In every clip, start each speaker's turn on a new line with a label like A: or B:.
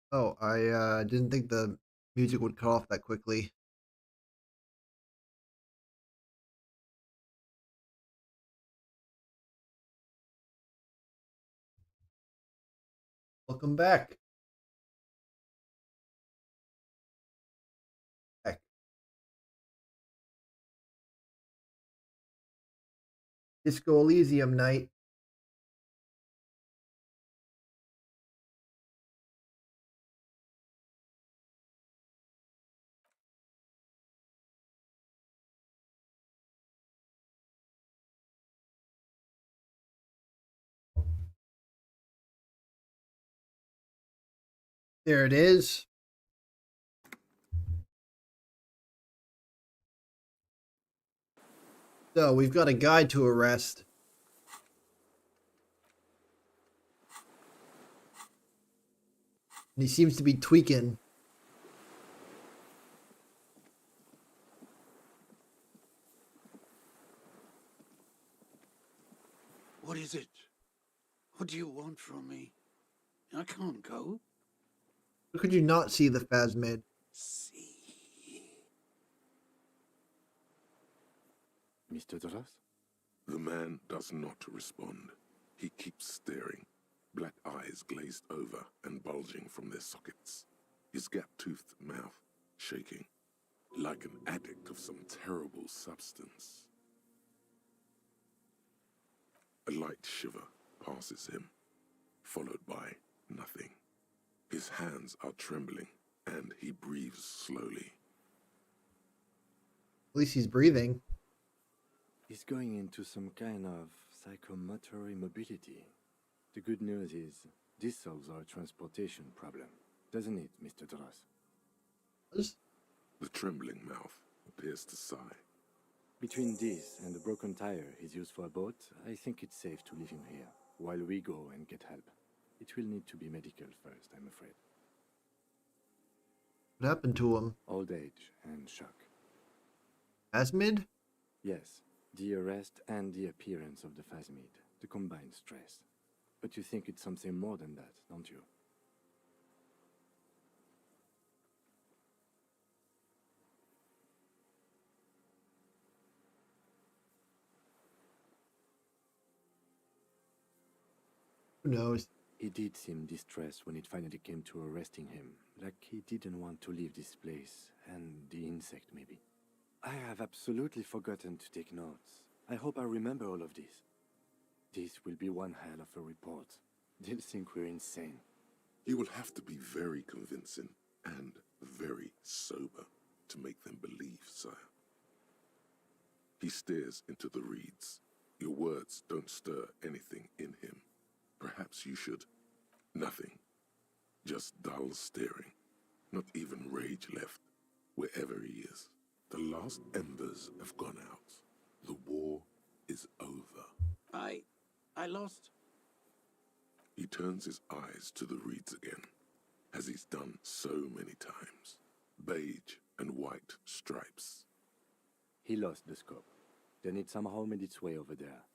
A: Oh, I didn't think the music would cut off that quickly. Welcome back. Back. Disco Elysium night. There it is. So we've got a guy to arrest, and he seems to be tweaking.
B: What is it? What do you want from me? I can't go.
A: How could you not see the phasmid?
B: See.
C: Mr. Doras?
D: The man does not respond. He keeps staring, black eyes glazed over and bulging from their sockets, his gap-toothed mouth shaking, like an addict of some terrible substance. A light shiver passes him, followed by nothing. His hands are trembling, and he breathes slowly.
A: At least he's breathing.
C: He's going into some kind of psychomotor immobility. The good news is, this solves our transportation problem, doesn't it, Mr. Doras?
D: The trembling mouth appears to sigh.
C: Between this and the broken tire he's used for a boat, I think it's safe to leave him here, while we go and get help. It will need to be medical first, I'm afraid.
A: What happened to him?
C: Old age and shock.
A: Phasmid?
C: Yes, the arrest and the appearance of the phasmid, the combined stress. But you think it's something more than that, don't you?
A: Who knows?
C: He did seem distressed when it finally came to arresting him, like he didn't want to leave this place, and the insect maybe. I have absolutely forgotten to take notes. I hope I remember all of this. This will be one hell of a report. They'll think we're insane.
D: You will have to be very convincing and very sober to make them believe, sire. He stares into the reeds. Your words don't stir anything in him. Perhaps you should. Nothing. Just dull staring. Not even rage left, wherever he is. The last embers have gone out. The war is over.
B: I lost.
D: He turns his eyes to the reeds again, as he's done so many times. Beige and white stripes.
C: He lost the scope. Then it somehow made its way over there.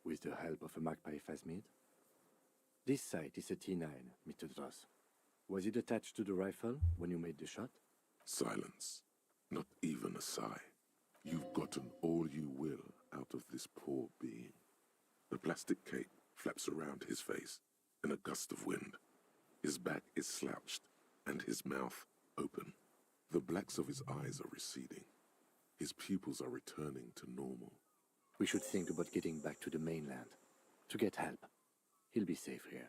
C: With the help of a magpie phasmid. This sight is a T9, Mr. Dross. Was it attached to the rifle when you made the shot?
D: Silence. Not even a sigh. You've gotten all you will out of this poor being. The plastic cape flaps around his face in a gust of wind. His back is slouched and his mouth open. The blacks of his eyes are receding. His pupils are returning to normal.
C: We should think about getting back to the mainland. To get help. He'll be safe here,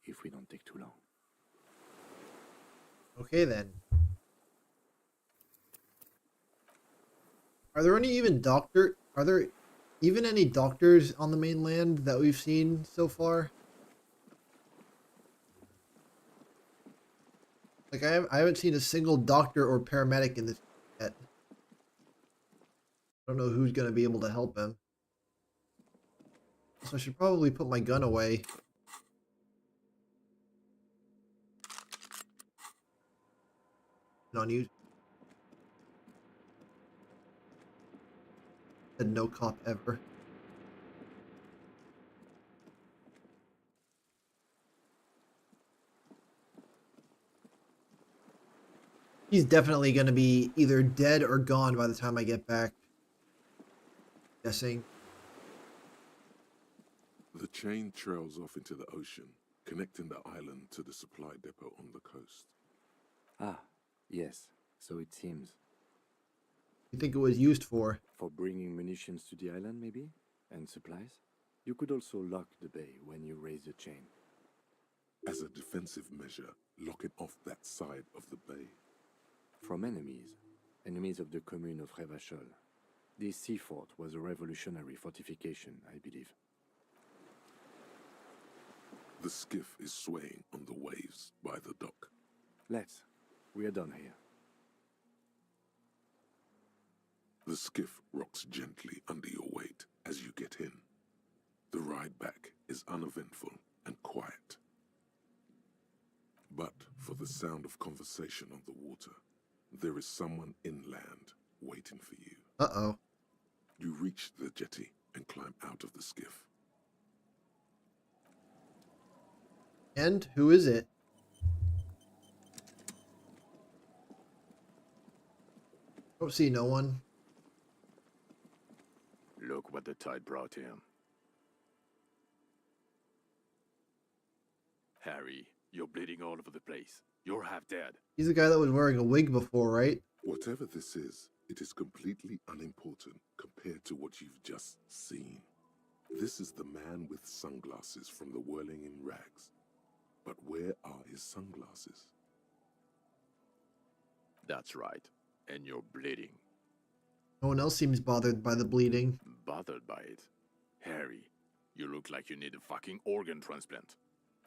C: if we don't take too long.
A: Okay then. Are there even any doctors on the mainland that we've seen so far? Like I haven't seen a single doctor or paramedic in this yet. I don't know who's gonna be able to help him. So I should probably put my gun away. On you. Said no cop ever. He's definitely going to be either dead or gone by the time I get back. Guessing.
D: The chain trails off into the ocean, connecting the island to the supply depot on the coast.
C: Ah, yes, so it seems.
A: You think it was used for?
C: For bringing munitions to the island, maybe? And supplies? You could also lock the bay when you raise the chain.
D: As a defensive measure, lock it off that side of the bay.
C: From enemies. Enemies of the commune of Revachol. This sea fort was a revolutionary fortification, I believe.
D: The skiff is swaying on the waves by the dock.
C: Let's. We are done here.
D: The skiff rocks gently under your weight as you get in. The ride back is uneventful and quiet. But for the sound of conversation on the water, there is someone inland waiting for you.
A: Uh-oh.
D: You reach the jetty and climb out of the skiff.
A: And who is it? Don't see no one.
B: Look what the tide brought him. Harry, you're bleeding all over the place. You're half dead.
A: He's the guy that was wearing a wig before, right?
D: Whatever this is, it is completely unimportant compared to what you've just seen. This is the man with sunglasses from the Whirling in Rags. But where are his sunglasses?
B: That's right. And you're bleeding.
A: No one else seems bothered by the bleeding.
B: Bothered by it. Harry, you look like you need a fucking organ transplant.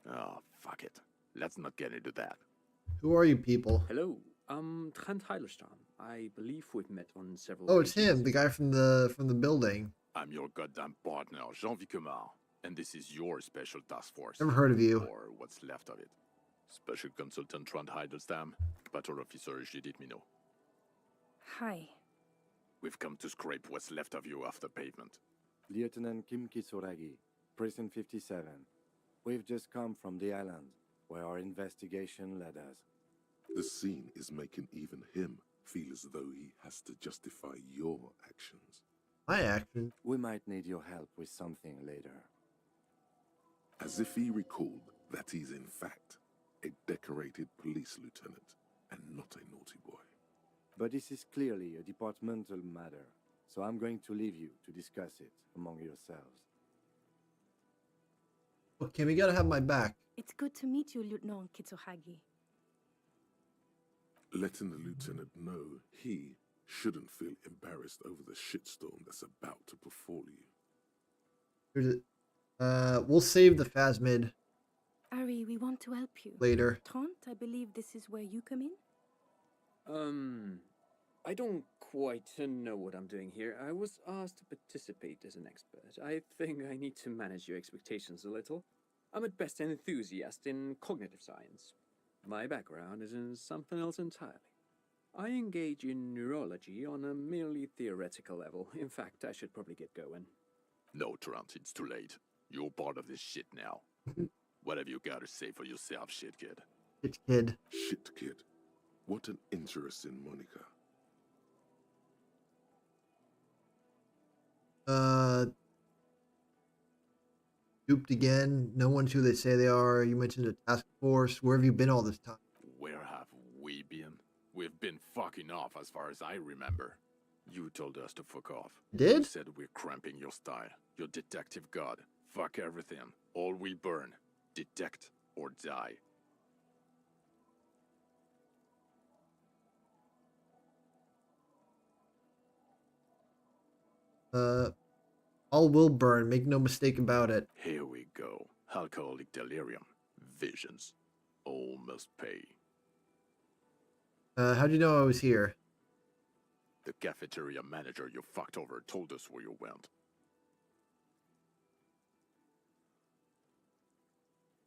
B: Oh, fuck it. Let's not get into that.
A: Who are you people?
E: Hello, Trent Heilerstam. I believe we've met on several
A: Oh, it's
E: occasions.
A: him, the guy from the building.
B: I'm your goddamn partner, Jean-Vic Quemar, and this is your special task force.
A: Never heard of you.
B: Or what's left of it. Special Consultant Trent Heilerstam, Patrol Officer Judith Minot.
F: Hi.
B: We've come to scrape what's left of you after pavement.
C: Lieutenant Kim Kisuragi, Precinct 57. We've just come from the island, where our investigation led us.
D: The scene is making even him feel as though he has to justify your actions.
A: My action.
C: We might need your help with something later.
D: As if he recalled that he's in fact a decorated police lieutenant and not a naughty boy.
C: But this is clearly a departmental matter, so I'm going to leave you to discuss it among yourselves.
A: Okay, we gotta have my back.
F: It's good to meet you, Lieutenant Kitsuhagi.
D: Letting the lieutenant know he shouldn't feel embarrassed over the shitstorm that's about to befall you.
A: Here's it. We'll save the Phasmid
F: Ari, we want to help you.
A: later.
F: Trent, I believe this is where you come in?
E: I don't quite know what I'm doing here. I was asked to participate as an expert. I think I need to manage your expectations a little. I'm at best an enthusiast in cognitive science. My background is in something else entirely. I engage in neurology on a merely theoretical level. In fact, I should probably get going.
B: No, Trent, it's too late. You're part of this shit now. What have you got to say for yourself, shit kid?
A: Bitch kid.
D: Shit, kid. What an interesting moniker.
A: Duped again. No one's who they say they are. You mentioned a task force. Where have you been all this time?
B: Where have we been? We've been fucking off as far as I remember. You told us to fuck off.
A: Did?
B: You said we're cramping your style. Your detective god. Fuck everything. All we burn. Detect or die.
A: All will burn. Make no mistake about it.
B: Here we go. Alcoholic delirium. Visions. All must pay.
A: How'd you know I was here?
B: The cafeteria manager you fucked over told us where you went.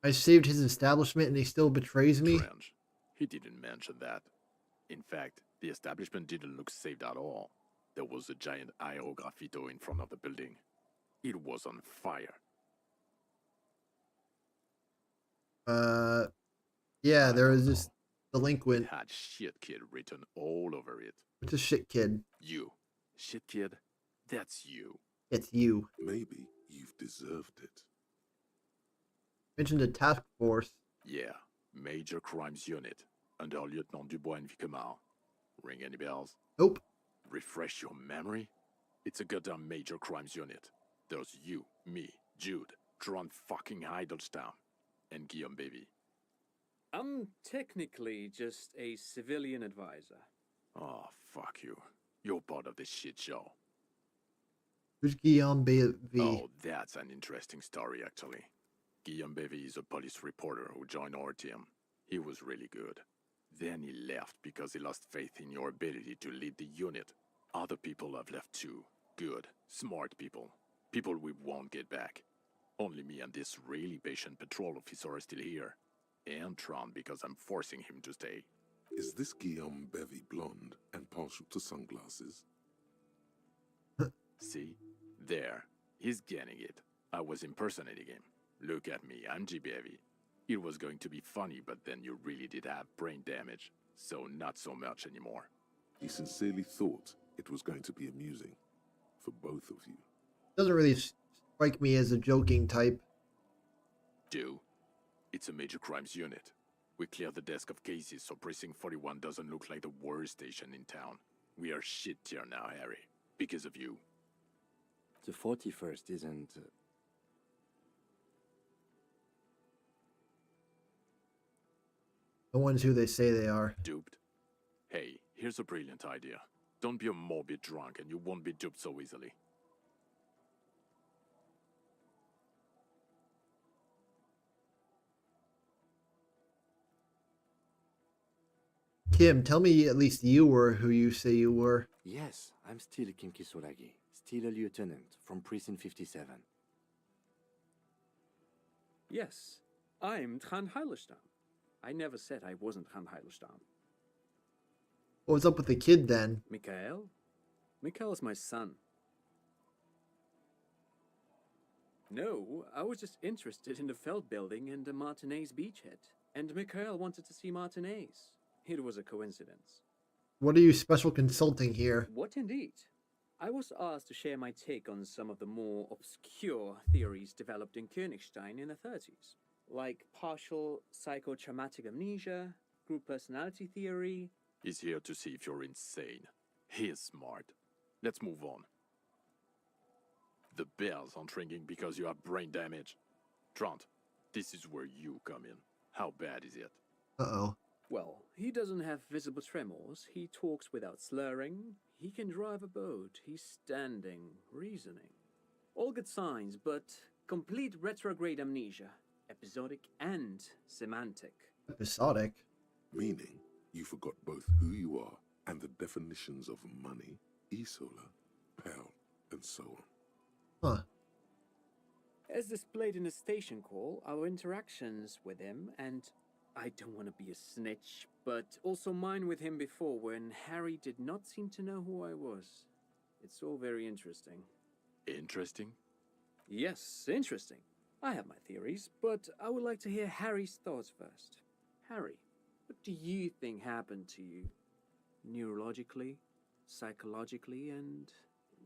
A: I saved his establishment and he still betrays me?
B: Trench. He didn't mention that. In fact, the establishment didn't look saved at all. There was a giant aerograffito in front of the building. It was on fire.
A: Yeah, there was this delinquent.
B: Had shit kid written all over it.
A: It's a shit kid.
B: You. Shit kid? That's you.
A: It's you.
D: Maybe you've deserved it.
A: Mentioned a task force.
B: Yeah. Major Crimes Unit. Under Lieutenant Dubois and Vicomar. Ring any bells?
A: Nope.
B: Refresh your memory? It's a goddamn Major Crimes Unit. There's you, me, Jude, Tron fucking Heidelstown, and Guillaume Baby.
E: I'm technically just a civilian advisor.
B: Oh, fuck you. You're part of this shit show.
A: Who's Guillaume Baby?
B: Oh, that's an interesting story, actually. Guillaume Baby is a police reporter who joined our team. He was really good. Then he left because he lost faith in your ability to lead the unit. Other people have left too. Good, smart people. People we won't get back. Only me and this really patient patrol officer are still here. And Tron because I'm forcing him to stay.
D: Is this Guillaume Bevy blonde and partial to sunglasses?
B: See? There. He's getting it. I was impersonating him. Look at me, I'm G. Bevy. It was going to be funny, but then you really did have brain damage. So not so much anymore.
D: He sincerely thought it was going to be amusing for both of you.
A: Doesn't really strike me as a joking type.
B: Do? It's a major crimes unit. We clear the desk of cases so Precinct 41 doesn't look like the worst station in town. We are shit tier now, Harry. Because of you.
C: The 41st isn't...
A: No one's who they say they are.
B: Duped? Hey, here's a brilliant idea. Don't be a morbid drunk and you won't be duped so easily.
A: Kim, tell me at least you were who you say you were.
C: Yes, I'm still Kim Kisolagi, still a lieutenant from Precinct 57.
E: Yes, I'm Tran Heilerstein. I never said I wasn't Tran Heilerstein.
A: What was up with the kid then?
E: Mikhail? Mikhail is my son. No, I was just interested in the Feld building and the Martinez beachhead. And Mikhail wanted to see Martinez. It was a coincidence.
A: What are you special consulting here?
E: What indeed? I was asked to share my take on some of the more obscure theories developed in Königstein in the 30s, like partial psychotraumatic amnesia, group personality theory.
B: He's here to see if you're insane. He is smart. Let's move on. The bells aren't ringing because you have brain damage. Trant, this is where you come in. How bad is it?
A: Uh-oh.
E: Well, he doesn't have visible tremors, he talks without slurring, he can drive a boat, he's standing, reasoning. All good signs, but complete retrograde amnesia, episodic and semantic.
A: Episodic.
D: Meaning, you forgot both who you are and the definitions of money, Isola, pal, and so on.
A: Huh.
E: As displayed in the station call, our interactions with him, and I don't want to be a snitch, but also mine with him before when Harry did not seem to know who I was. It's all very interesting.
B: Interesting?
E: Yes, interesting. I have my theories, but I would like to hear Harry's thoughts first. Harry, what do you think happened to you? Neurologically, psychologically, and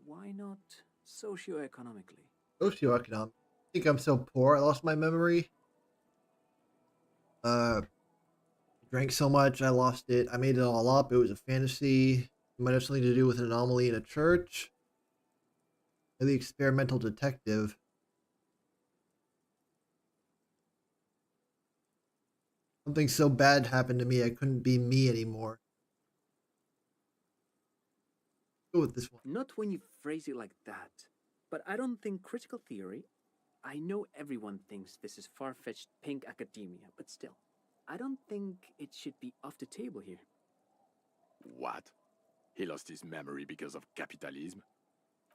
E: why not socioeconomically?
A: Socioeconomic. I think I'm so poor I lost my memory. Drank so much I lost it. I made it all up. It was a fantasy. It might have something to do with an anomaly in a church. Or the experimental detective. Something so bad happened to me I couldn't be me anymore. Go with this one.
E: Not when you phrase it like that. But I don't think critical theory. I know everyone thinks this is far-fetched pink academia, but still, I don't think it should be off the table here.
B: What? He lost his memory because of capitalism?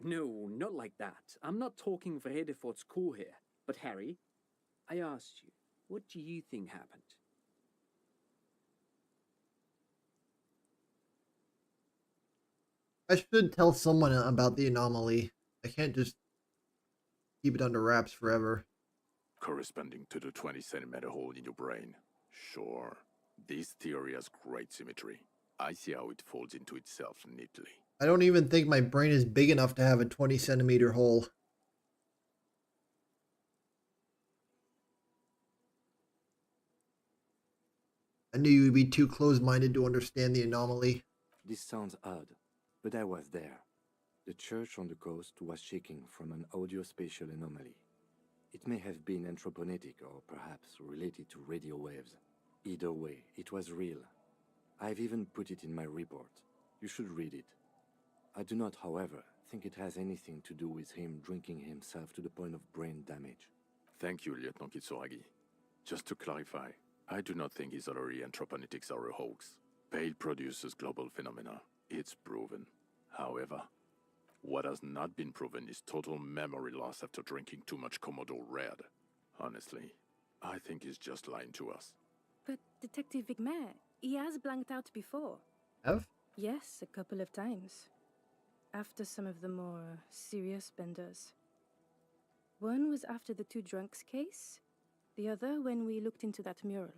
E: No, not like that. I'm not talking Vrede for school here. But Harry, I asked you, what do you think happened?
A: I should tell someone about the anomaly. I can't just keep it under wraps forever.
B: Corresponding to the 20 centimeter hole in your brain. Sure. This theory has great symmetry. I see how it folds into itself neatly.
A: I don't even think my brain is big enough to have a 20-centimeter hole. I knew you'd be too close-minded to understand the anomaly.
C: This sounds odd, but I was there. The church on the coast was shaking from an audio-spatial anomaly. It may have been anthroponetic or perhaps related to radio waves. Either way, it was real. I've even put it in my report. You should read it. I do not, however, think it has anything to do with him drinking himself to the point of brain damage.
B: Thank you, Lieutenant Kitsuragi. Just to clarify, I do not think his other anthroponetics are a hoax. Pale produces global phenomena. It's proven. However, what has not been proven is total memory loss after drinking too much Komodo Red. Honestly, I think he's just lying to us.
F: But Detective Vigmer, he has blanked out before.
A: Have?
F: Yes, a couple of times. After some of the more serious benders. One was after the two drunks case, the other when we looked into that mural.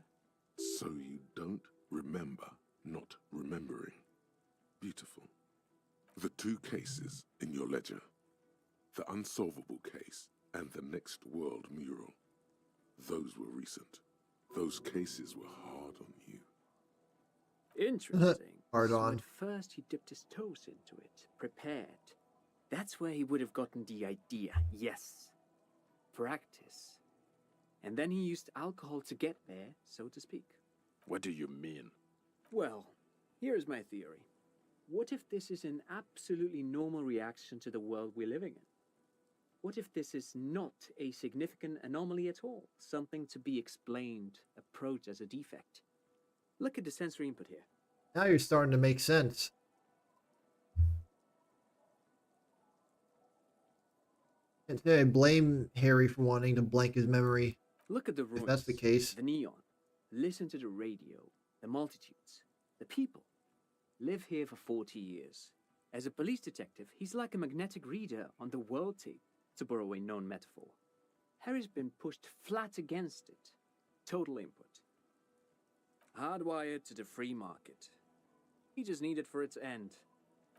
D: So you don't remember not remembering. Beautiful. The two cases in your ledger, the unsolvable case and the next world mural, those were recent. Those cases were hard on you.
E: Interesting.
A: Hard
E: So
A: on.
E: at first he dipped his toes into it, prepared. That's where he would have gotten the idea, yes. Practice. And then he used alcohol to get there, so to speak.
B: What do you mean?
E: Well, here's my theory. What if this is an absolutely normal reaction to the world we're living in? What if this is not a significant anomaly at all? Something to be explained, approached as a defect? Look at the sensory input here.
A: Now you're starting to make sense. And today I blame Harry for wanting to blank his memory.
E: Look at the ruins,
A: If that's the case.
E: the neon. Listen to the radio, the multitudes, the people. Live here for 40 years. As a police detective, he's like a magnetic reader on the world tape, to borrow a known metaphor. Harry's been pushed flat against it. Total input. Hardwired to the free market. He just needed for it to end.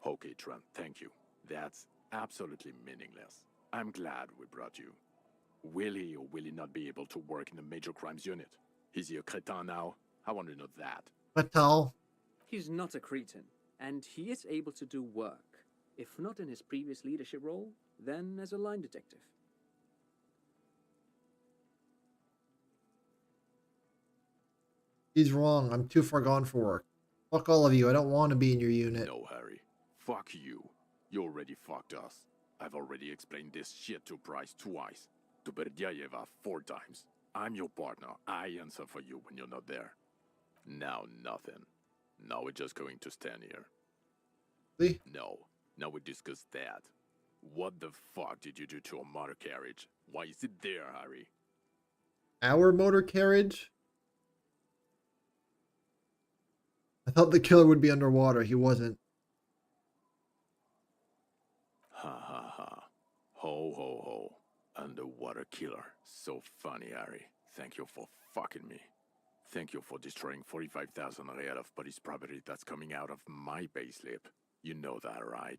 B: Okay, Trent, thank you. That's absolutely meaningless. I'm glad we brought you. Will he or will he not be able to work in the major crimes unit? Is he a cretin now? I want to know that.
A: Fatal.
E: He's not a cretin, and he is able to do work. If not in his previous leadership role, then as a line detective.
A: He's wrong. I'm too far gone for work. Fuck all of you. I don't want to be in your unit.
B: No, Harry. Fuck you. You already fucked us. I've already explained this shit to Bryce twice. To Berdyayeva 4 times. I'm your partner. I answer for you when you're not there. Now nothing. Now we're just going to stand here.
A: See?
B: No. Now we discuss that. What the fuck did you do to a motor carriage? Why is it there, Harry?
A: Our motor carriage? I thought the killer would be underwater. He wasn't.
B: Ha ha ha. Ho ho ho. Underwater killer. So funny, Harry. Thank you for fucking me. Thank you for destroying 45,000 real of police property that's coming out of my payslip. You know that, right?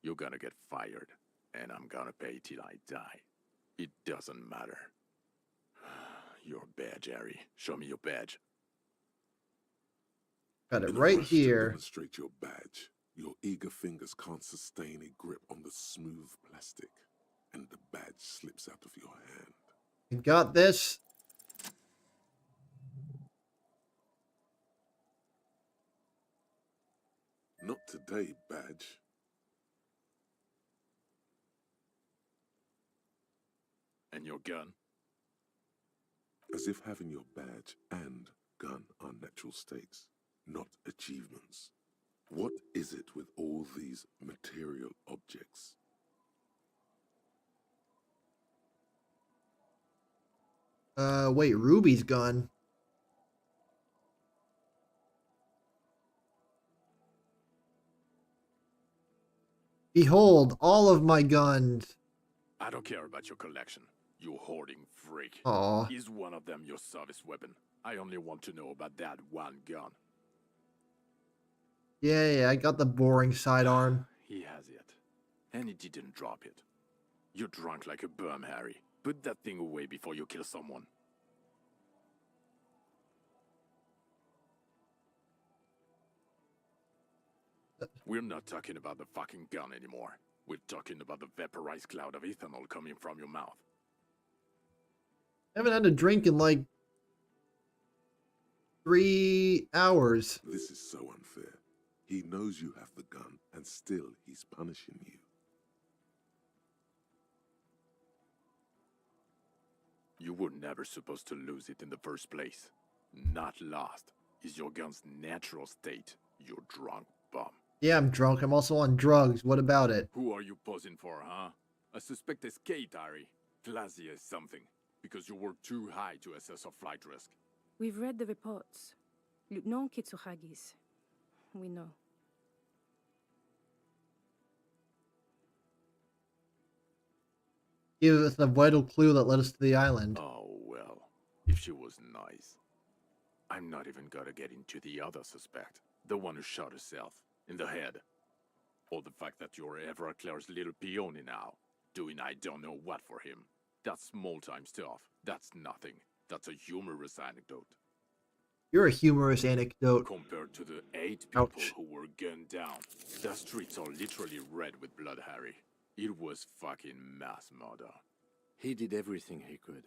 B: You're gonna get fired, and I'm gonna pay till I die. It doesn't matter. Your badge, Harry. Show me your badge.
A: Got it
D: In a
A: right
D: rush to
A: here.
D: demonstrate your badge, your eager fingers can't sustain a grip on the smooth plastic, and the badge slips out of your hand.
A: You got this.
D: Not today, badge.
B: And your gun?
D: As if having your badge and gun are natural states, not achievements. What is it with all these material objects?
A: Wait, Ruby's gun. Behold, all of my guns.
B: I don't care about your collection. You hoarding freak.
A: Aw.
B: Is one of them your service weapon? I only want to know about that one gun.
A: Yeah, I got the boring sidearm.
B: He has it. And he didn't drop it. You're drunk like a bum, Harry. Put that thing away before you kill someone. We're not talking about the fucking gun anymore. We're talking about the vaporized cloud of ethanol coming from your mouth.
A: I haven't had a drink in like 3 hours.
D: This is so unfair. He knows you have the gun, and still he's punishing you.
B: You were never supposed to lose it in the first place. Not lost is your gun's natural state, you drunk bum.
A: Yeah, I'm drunk. I'm also on drugs. What about it?
B: Who are you posing for, huh? A suspect escaped, Harry. Classy as something, because you were too high to assess a flight risk.
F: We've read the reports. Lieutenant Kitsuhagi's. We know.
A: Give us a vital clue that led us to the island.
B: Oh, well, if she was nice. I'm not even gonna get into the other suspect, the one who shot herself in the head. Or the fact that you're Evra Claire's little peony now, doing I don't know what for him. That's small-time stuff. That's nothing. That's a humorous anecdote.
A: You're a humorous anecdote.
B: Compared to the 8 people
A: Ouch.
B: who were gunned down, the streets are literally red with blood, Harry. It was fucking mass murder.
C: He did everything he could.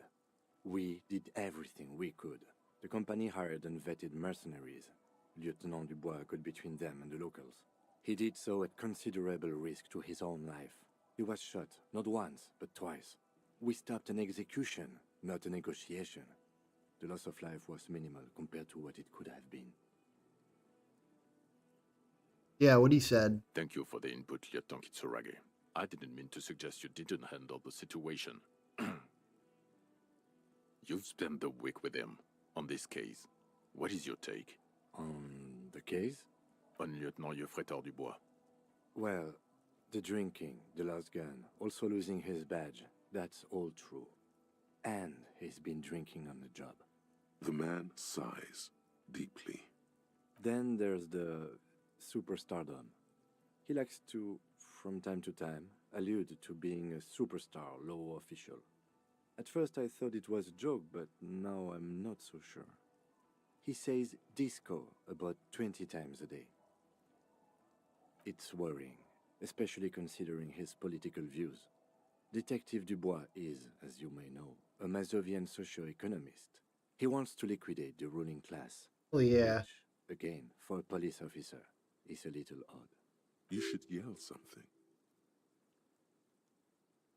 C: We did everything we could. The company hired and vetted mercenaries. Lieutenant Dubois got between them and the locals. He did so at considerable risk to his own life. He was shot, not once, but twice. We stopped an execution, not a negotiation. The loss of life was minimal compared to what it could have been.
A: Yeah, what he said.
B: Thank you for the input, Lieutenant Kitsuragi. I didn't mean to suggest you didn't handle the situation. You've spent the week with him on this case. What is your take?
C: On the case?
B: On Lieutenant Geoffrey Dubois.
C: Well, the drinking, the lost gun, also losing his badge, that's all true. And he's been drinking on the job.
D: The man sighs deeply.
C: Then there's the superstardom. He likes to, from time to time, allude to being a superstar law official. At first I thought it was a joke, but now I'm not so sure. He says disco about 20 times a day. It's worrying, especially considering his political views. Detective Dubois is, as you may know, a Mazovian socio-economist. He wants to liquidate the ruling class.
A: Oh, yeah.
C: Which, again, for a police officer, is a little odd.
D: You should yell something.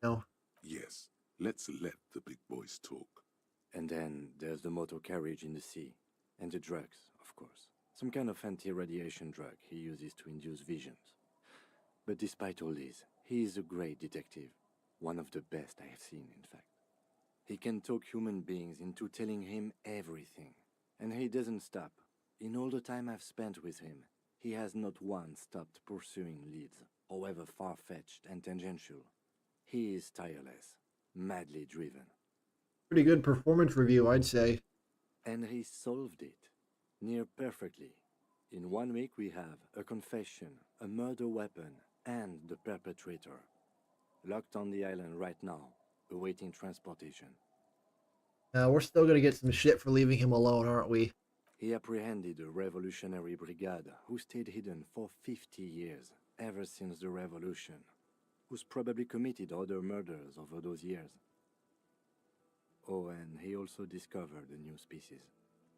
A: No.
D: Yes, let's let the big boys talk.
C: And then there's the motor carriage in the sea. And the drugs, of course. Some kind of anti-radiation drug he uses to induce visions. But despite all this, he is a great detective. One of the best I have seen, in fact. He can talk human beings into telling him everything. And he doesn't stop. In all the time I've spent with him, he has not once stopped pursuing leads, however far-fetched and tangential. He is tireless, madly driven.
A: Pretty good performance review, I'd say.
C: And he solved it, near perfectly. In 1 week we have a confession, a murder weapon, and the perpetrator. Locked on the island right now, awaiting transportation.
A: We're still gonna get some shit for leaving him alone, aren't we?
C: He apprehended a revolutionary brigade who stayed hidden for 50 years, ever since the revolution, who's probably committed other murders over those years. Oh, and he also discovered a new species.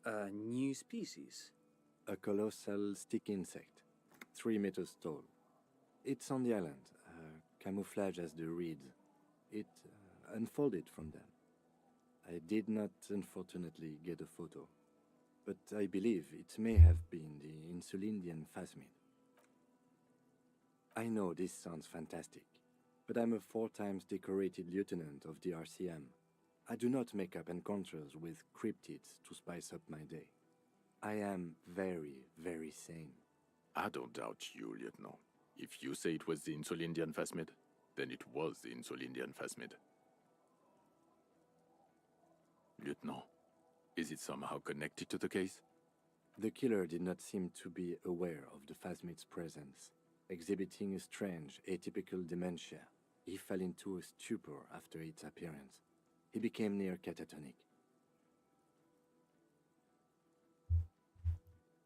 E: A new species?
C: A colossal stick insect, 3 meters tall. It's on the island, camouflage as the reeds. It unfolded from them. I did not, unfortunately, get a photo, but I believe it may have been the Insulindian phasmid. I know this sounds fantastic, but I'm a 4 times decorated lieutenant of the RCM. I do not make up encounters with cryptids to spice up my day. I am very, very sane.
B: I don't doubt you, Lieutenant. If you say it was the Insulindian phasmid, then it was the Insulindian phasmid. Lieutenant, Is it somehow connected to the case?
C: The killer did not seem to be aware of the phasmid's presence. Exhibiting a strange, atypical dementia, he fell into a stupor after its appearance. He became near catatonic.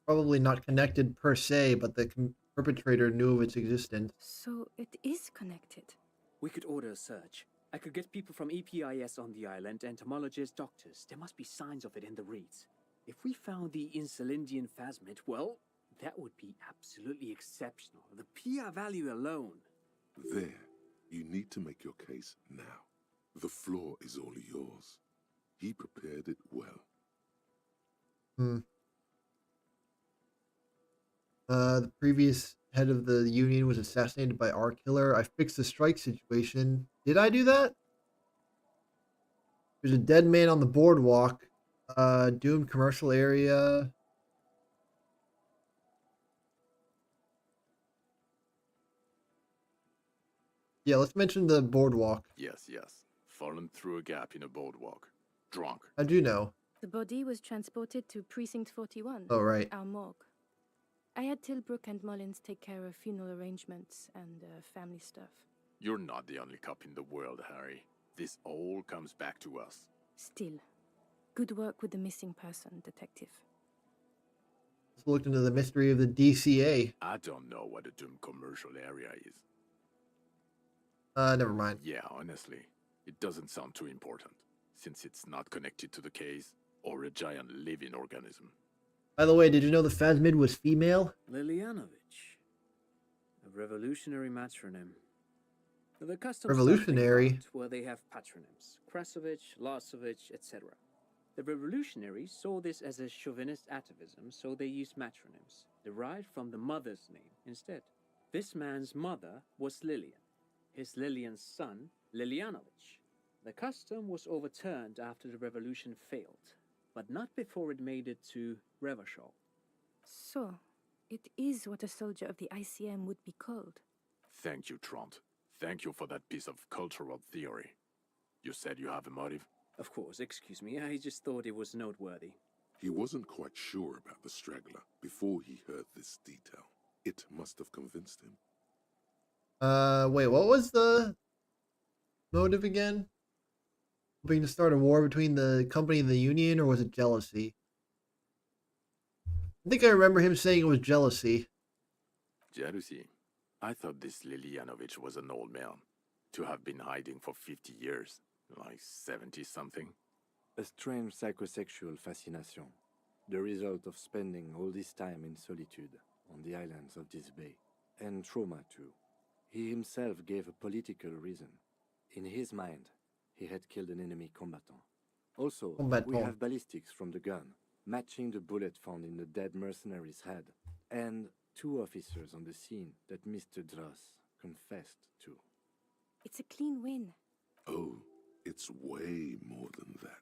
A: Probably not connected per se, but the perpetrator knew of its existence.
F: So it is connected.
E: We could order a search. I could get people from EPIS on the island, entomologists, doctors. There must be signs of it in the reeds. If we found the Insulindian phasmid, well, that would be absolutely exceptional. The PR value alone.
D: There, you need to make your case now. The floor is all yours. He prepared it well.
A: The previous head of the union was assassinated by our killer. I fixed the strike situation. Did I do that? There's a dead man on the boardwalk. Doomed commercial area. Yeah, let's mention the boardwalk.
B: Yes. Fallen through a gap in a boardwalk. Drunk.
A: How'd you know?
F: The body was transported to Precinct 41,
A: Oh, right.
F: our morgue. I had Tilbrook and Mullins take care of funeral arrangements and family stuff.
B: You're not the only cop in the world, Harry. This all comes back to us.
F: Still, good work with the missing person, detective.
A: Let's look into the mystery of the DCA.
B: I don't know what a doomed commercial area is.
A: Never mind.
B: Yeah, honestly, it doesn't sound too important, since it's not connected to the case or a giant living organism.
A: By the way, did you know the phasmid was female?
E: Lilianovich. A revolutionary matronym. The custom
A: Revolutionary?
E: where they have patronyms. Krasovich, Lasovich, etc. The revolutionaries saw this as a chauvinist atavism, so they used matronyms, derived from the mother's name instead. This man's mother was Lilian. His Lilian's son, Lilianovich. The custom was overturned after the revolution failed, but not before it made it to Revachol.
F: So, it is what a soldier of the ICM would be called.
B: Thank you, Trant. Thank you for that piece of cultural theory. You said you have a motive?
E: Of course, excuse me, I just thought it was noteworthy.
D: He wasn't quite sure about the straggler before he heard this detail. It must have convinced him.
A: Wait, what was the motive again? Hoping to start a war between the company and the union, or was it jealousy? I think I remember him saying it was jealousy.
B: Jealousy? I thought this Lilianovich was an old man, to have been hiding for 50 years, like 70-something.
C: A strange psychosexual fascination, the result of spending all this time in solitude on the islands of this bay. And trauma, too. He himself gave a political reason. In his mind, he had killed an enemy combatant. Also, we have ballistics from the gun, matching the bullet found in the dead mercenary's head, and 2 officers on the scene that Mr. Dross confessed to.
F: It's a clean win.
D: Oh, it's way more than that.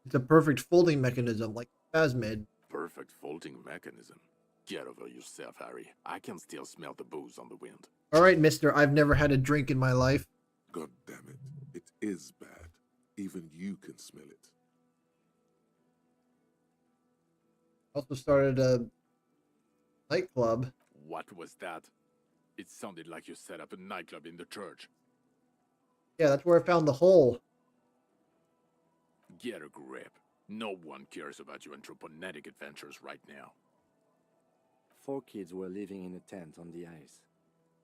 A: It's a perfect folding mechanism, like phasmid.
B: Perfect folding mechanism. Get over yourself, Harry. I can still smell the booze on the wind.
A: Alright, mister, I've never had a drink in my life.
D: God damn it. It is bad. Even you can smell it.
A: Also started a nightclub.
B: What was that? It sounded like you set up a nightclub in the church.
A: Yeah, that's where I found the hole.
B: Get a grip. No one cares about your anthroponetic adventures right now.
C: 4 kids were living in a tent on the ice.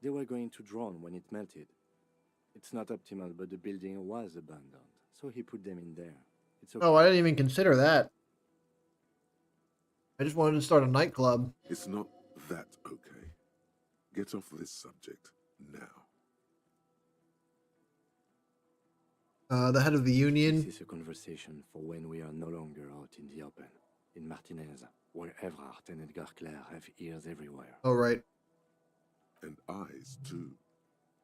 C: They were going to drown when it melted. It's not optimal, but the building was abandoned, so he put them in there. It's okay.
A: Oh, I didn't even consider that. I just wanted to start a nightclub.
D: It's not that okay. Get off this subject now.
A: The head of the union.
C: This is a conversation for when we are no longer out in the open. In Martinez, where Everard and Edgar Clare have ears everywhere.
A: Oh, right.
D: And eyes, too.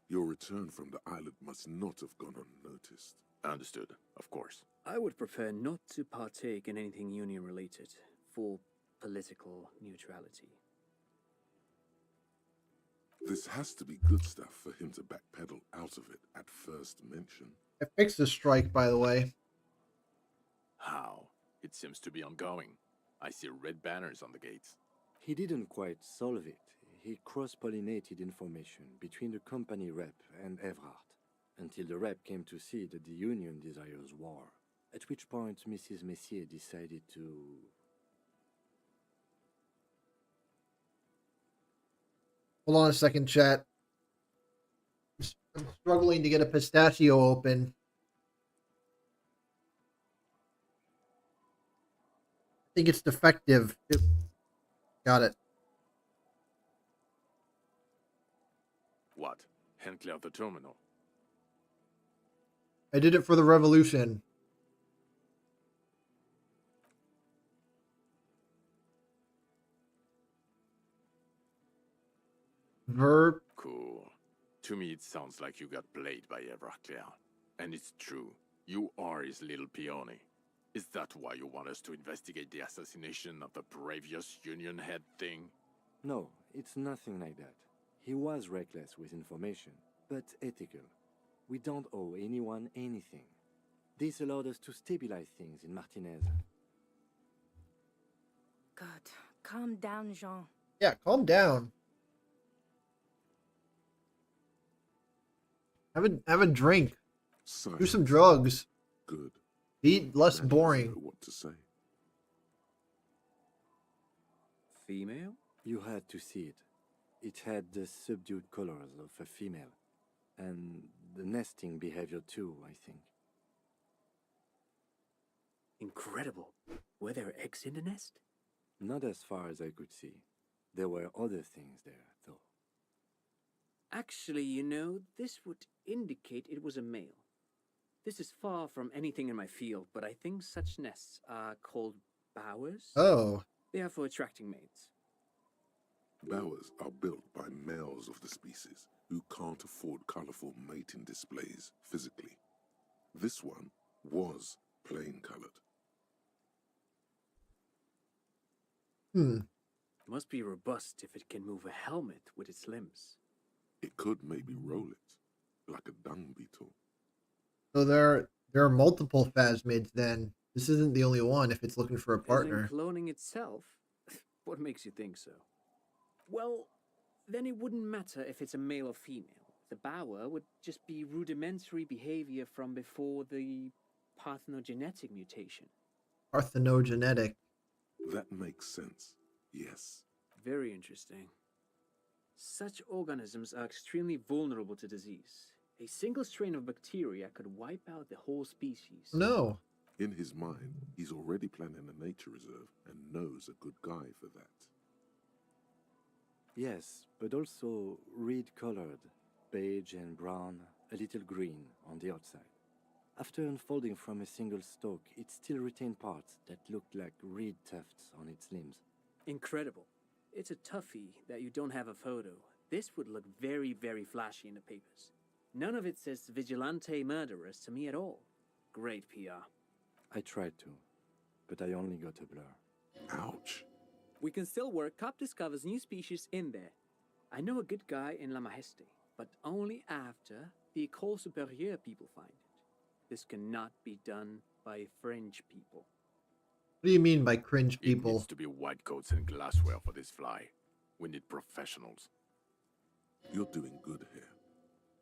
D: Your return from the island must not have gone unnoticed.
B: Understood, of course.
E: I would prefer not to partake in anything union-related, for political neutrality.
D: This has to be good stuff for him to backpedal out of it at first mention.
A: I fixed the strike, by the way.
B: How? It seems to be ongoing. I see red banners on the gates.
C: He didn't quite solve it. He cross-pollinated information between the company rep and Evrard, until the rep came to see that the Union desires war, at which point Mrs. Messier decided to...
A: Hold on a second, chat. I'm struggling to get a pistachio open. I think it's defective. Got it.
B: What? Hand clear the terminal.
A: I did it for the revolution. Verb.
B: Cool. To me, it sounds like you got played by Everclear. And it's true. You are his little peony. Is that why you want us to investigate the assassination of the previous Union head thing?
C: No, it's nothing like that. He was reckless with information, but ethical. We don't owe anyone anything. This allowed us to stabilize things in Martinez.
F: God, calm down, Jean.
A: Yeah, calm down. Have a drink.
D: Science.
A: Do some drugs.
D: Good.
A: Be less
D: Now you
A: boring.
D: know what to say.
E: Female?
C: You had to see it. It had the subdued colors of a female, and the nesting behavior too, I think.
E: Incredible. Were there eggs in the nest?
C: Not as far as I could see. There were other things there, though.
E: Actually, you know, this would indicate it was a male. This is far from anything in my field, but I think such nests are called bowers.
A: Oh.
E: They are for attracting mates.
D: Bowers are built by males of the species who can't afford colorful mating displays physically. This one was plain colored.
E: Must be robust if it can move a helmet with its limbs.
D: It could maybe roll it, like a dung beetle.
A: So there are multiple phasmids then. This isn't the only one if it's looking for a partner.
E: Isn't cloning itself? What makes you think so? Well, then it wouldn't matter if it's a male or female. The bower would just be rudimentary behavior from before the parthenogenetic mutation.
A: Parthenogenetic.
D: That makes sense, yes.
E: Very interesting. Such organisms are extremely vulnerable to disease. A single strain of bacteria could wipe out the whole species.
A: No.
D: In his mind, he's already planning a nature reserve and knows a good guy for that.
C: Yes, but also reed-colored, beige and brown, a little green on the outside. After unfolding from a single stalk, it still retained parts that looked like reed tufts on its limbs.
E: Incredible. It's a toughie that you don't have a photo. This would look very, very flashy in the papers. None of it says vigilante murderers to me at all. Great PR.
C: I tried to, but I only got a blur.
D: Ouch.
E: We can still work. Cop discovers new species in there. I know a good guy in La Majeste, but only after the École Supérieure people find it. This cannot be done by French people.
A: What do you mean by cringe
B: It
A: people?
B: needs to be white coats and glassware for this fly. We need professionals.
D: You're doing good here.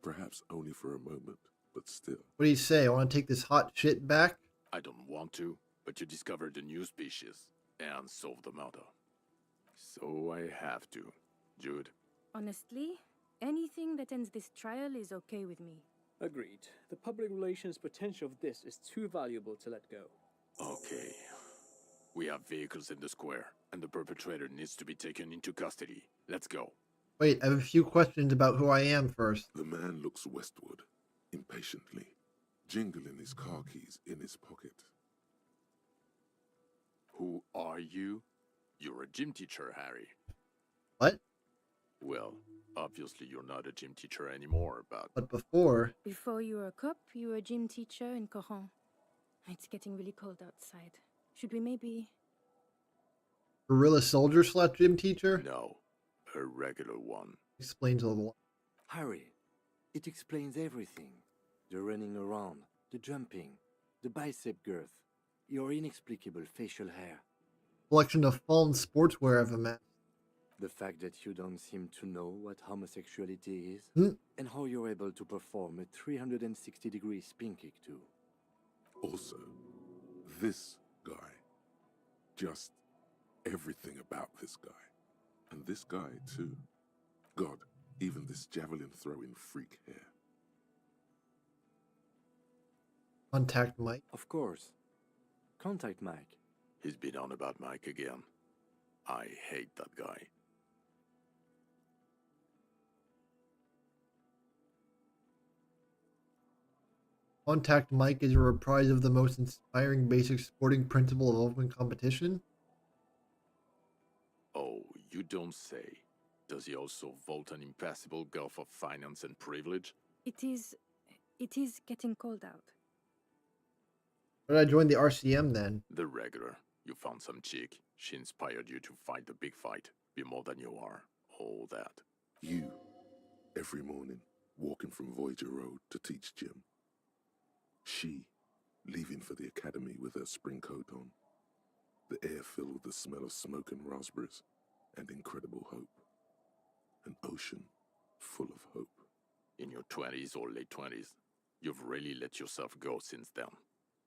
D: Perhaps only for a moment, but still.
A: What do you say? I want to take this hot shit back?
B: I don't want to, but you discovered a new species and solved the murder. So I have to. Jude?
F: Honestly, anything that ends this trial is okay with me.
E: Agreed. The public relations potential of this is too valuable to let go.
B: Okay. We have vehicles in the square, and the perpetrator needs to be taken into custody. Let's go.
A: Wait, I have a few questions about who I am first.
D: The man looks westward, impatiently, jingling his car keys in his pocket.
B: Who are you? You're a gym teacher, Harry.
A: What?
B: Well, obviously you're not a gym teacher anymore, but...
A: But before...
F: Before you were a cop, you were a gym teacher in Coron. It's getting really cold outside. Should we maybe...
A: Guerrilla soldier / gym teacher?
B: No, a regular one.
A: Explains a lot.
C: Harry, it explains everything. The running around, the jumping, the bicep girth, your inexplicable facial hair.
A: Collection of fallen sportswear I've amassed.
C: The fact that you don't seem to know what homosexuality is,
A: Hmm.
C: and how you're able to perform a 360-degree spin kick too.
D: Also, this guy. Just everything about this guy. And this guy, too. God, even this javelin throwing freak here.
A: Contact Mike.
C: Of course. Contact Mike.
B: He's been on about Mike again. I hate that guy.
A: Contact Mike is a reprise of the most inspiring basic sporting principle of open competition.
B: Oh, you don't say. Does he also vault an impassable gulf of finance and privilege?
F: It is getting cold out.
A: Why did I join the RCM then?
B: The regular. You found some chick. She inspired you to fight the big fight. Be more than you are. All that.
D: You, every morning, walking from Voyager Road to teach gym. She, leaving for the academy with her spring coat on. The air filled with the smell of smoke and raspberries, and incredible hope. An ocean full of hope.
B: In your 20s or late 20s, you've really let yourself go since then.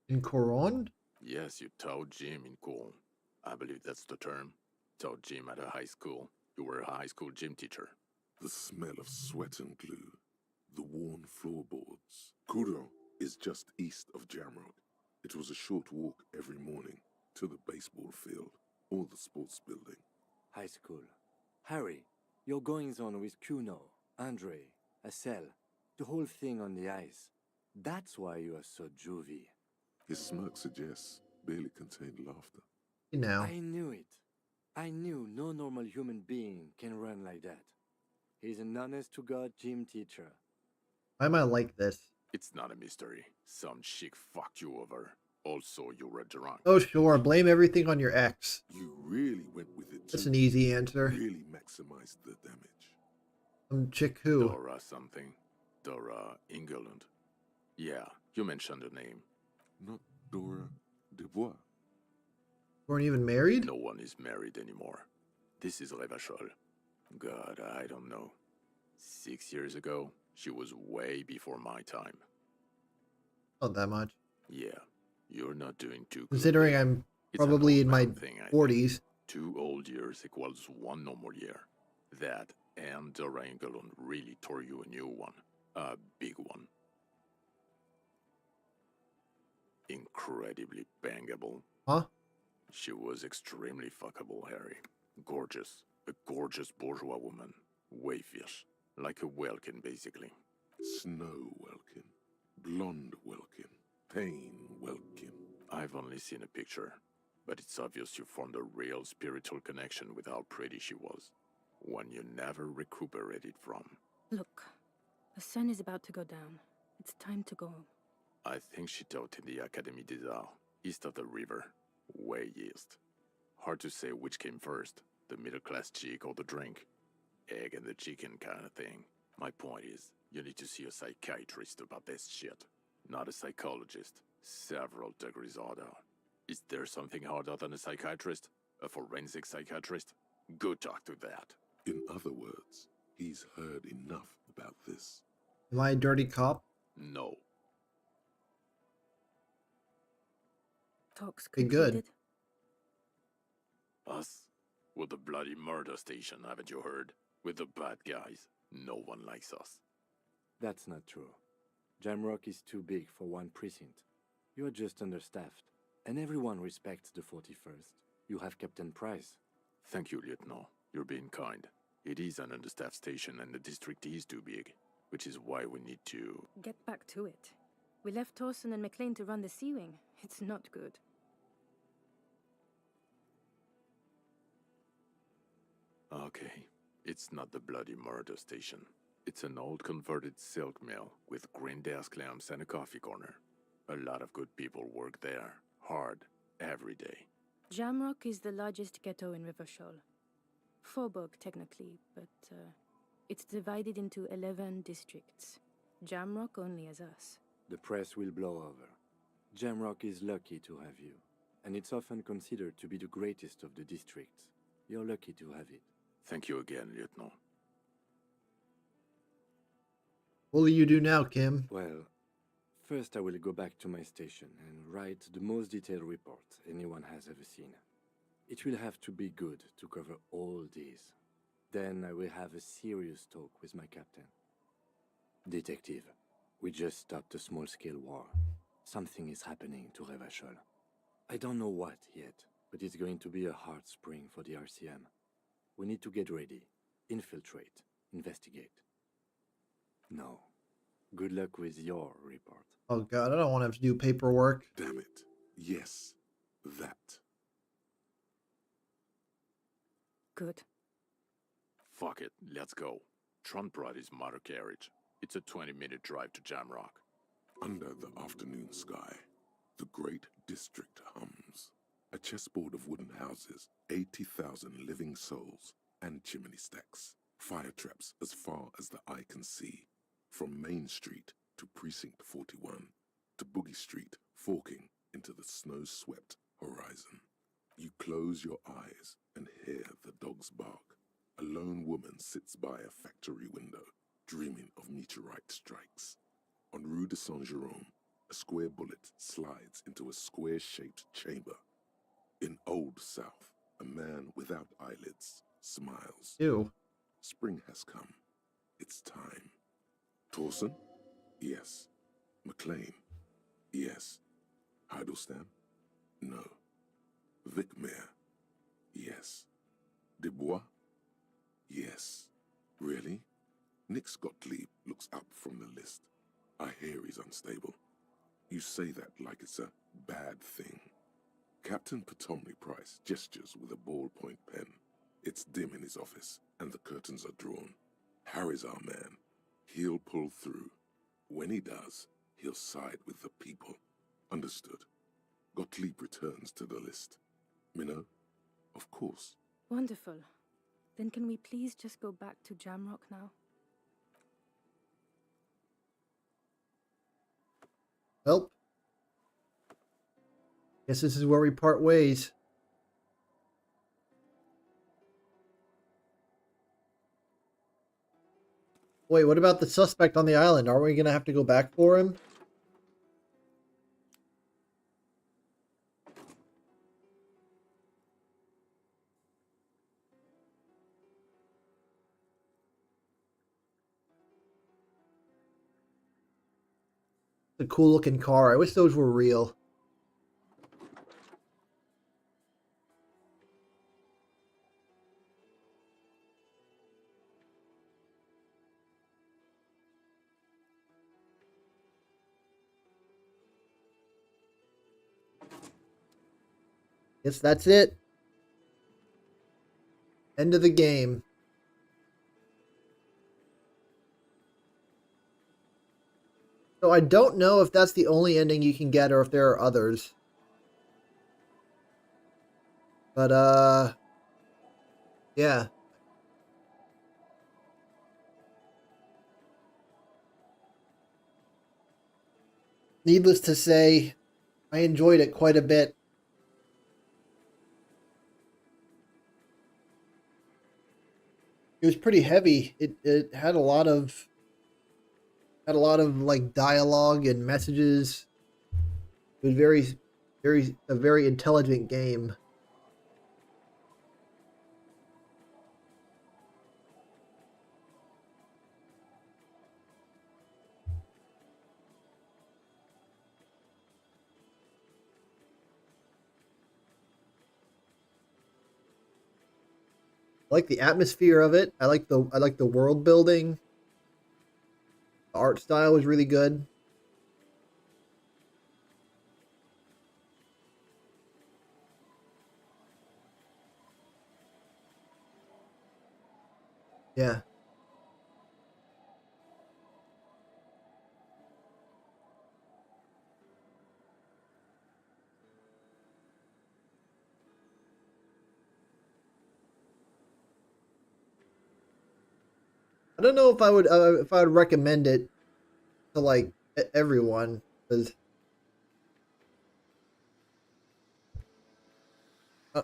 A: In Coron?
B: Yes, you taught gym in school. I believe that's the term. Taught gym at a high school. You were a high school gym teacher.
D: The smell of sweat and glue. The worn floorboards. Coron is just east of Jamrock. It was a short walk every morning to the baseball field or the sports building.
C: High school. Harry, your goings on with Kuno, Andre, Assel, the whole thing on the ice. That's why you are so juvie.
D: His smirk suggests barely contained laughter.
A: You know.
C: I knew it. I knew no normal human being can run like that. He's an honest-to-God gym teacher.
A: Why am I like this?
B: It's not a mystery. Some chick fucked you over. Also, you were drunk.
A: Oh, sure. Blame everything on your ex.
D: You really went with it
A: That's
D: too.
A: an easy answer.
D: Really maximized the damage.
A: Some chick who?
B: Dora something. Dora England. Yeah, you mentioned the name.
D: Not Dora Dubois.
A: Weren't even married?
B: No one is married anymore. This is Revachol. God, I don't know. 6 years ago, she was way before my time.
A: Not that much.
B: Yeah, you're not doing too good.
A: Considering I'm
B: It's an
A: probably
B: old
A: in my
B: man thing, I think.
A: 40s.
B: 2 old years equals 1 normal year. That and Dora England really tore you a new one. A big one. Incredibly bangable.
A: Huh?
B: She was extremely fuckable, Harry. Gorgeous. A gorgeous bourgeois woman. Way fierce. Like a Welkin, basically.
D: Snow Welkin. Blonde Welkin. Pain Welkin.
B: I've only seen a picture, but it's obvious you formed a real spiritual connection with how pretty she was. One you never recuperated from.
F: Look, the sun is about to go down. It's time to go.
B: I think she taught in the Académie des Arts, east of the river. Way east. Hard to say which came first, the middle-class chick or the drink. Egg and the chicken kind of thing. My point is, you need to see a psychiatrist about this shit. Not a psychologist. Several degrees harder. Is there something harder than a psychiatrist? A forensic psychiatrist? Go talk to that.
D: In other words, he's heard enough about this.
A: Am I a dirty cop?
B: No.
F: Talks
A: Be good.
F: concluded.
B: Us? We're the bloody murder station, haven't you heard? We're the bad guys. No one likes us.
C: That's not true. Jamrock is too big for one precinct. You're just understaffed, and everyone respects the 41st. You have Captain Price.
B: Thank you, Lieutenant. You're being kind. It is an understaffed station and the district is too big, which is why we need to...
F: Get back to it. We left Torson and McLean to run the Sea Wing. It's not good.
B: Okay, it's not the bloody murder station. It's an old converted silk mill with green desk lamps and a coffee corner. A lot of good people work there, hard, every day.
F: Jamrock is the largest ghetto in Rivershore. Faubourg, technically, but It's divided into 11 districts. Jamrock only has us.
C: The press will blow over. Jamrock is lucky to have you, and it's often considered to be the greatest of the districts. You're lucky to have it.
B: Thank you again, Lieutenant.
A: What will you do now, Kim?
C: Well, first I will go back to my station and write the most detailed report anyone has ever seen. It will have to be good to cover all these. Then I will have a serious talk with my captain. Detective, we just stopped a small-scale war. Something is happening to Revachol. I don't know what yet, but it's going to be a hard spring for the RCM. We need to get ready, infiltrate, investigate. No. Good luck with your report.
A: Oh god, I don't want to have to do paperwork.
D: Damn it. Yes, that.
F: Good.
B: Fuck it, let's go. Trump brought his motor carriage. It's a 20-minute drive to Jamrock.
D: Under the afternoon sky, the great district hums. A chessboard of wooden houses, 80,000 living souls, and chimney stacks. Fire traps as far as the eye can see. From Main Street to Precinct 41, to Boogie Street, forking into the snow-swept horizon. You close your eyes and hear the dogs bark. A lone woman sits by a factory window, dreaming of meteorite strikes. On Rue de Saint-Jérôme, a square bullet slides into a square-shaped chamber. In Old South, a man without eyelids smiles.
A: Ew.
D: Spring has come. It's time. Torsen? Yes. McLean? Yes. Heidelstein? No. Vicmair? Yes. Dubois? Yes. Really? Nix Gottlieb looks up from the list. I hear he's unstable. You say that like it's a bad thing. Captain Potomny Price gestures with a ballpoint pen. It's dim in his office, and the curtains are drawn. Harry's our man. He'll pull through. When he does, he'll side with the people. Understood. Gottlieb returns to the list. Minnow? Of course.
F: Wonderful. Then can we please just go back to Jamrock now?
A: Well, guess this is where we part ways. Wait, what about the suspect on the island? Are we gonna have to go back for him? It's a cool looking car. I wish those were real. Guess that's it. End of the game. So I don't know if that's the only ending you can get or if there are others. But, yeah. Needless to say, I enjoyed it quite a bit. It was pretty heavy. It had a lot of like dialogue and messages. It was a very intelligent game. I like the atmosphere of it. I like the world building. The art style was really good. Yeah. I don't know if I would recommend it to like everyone, because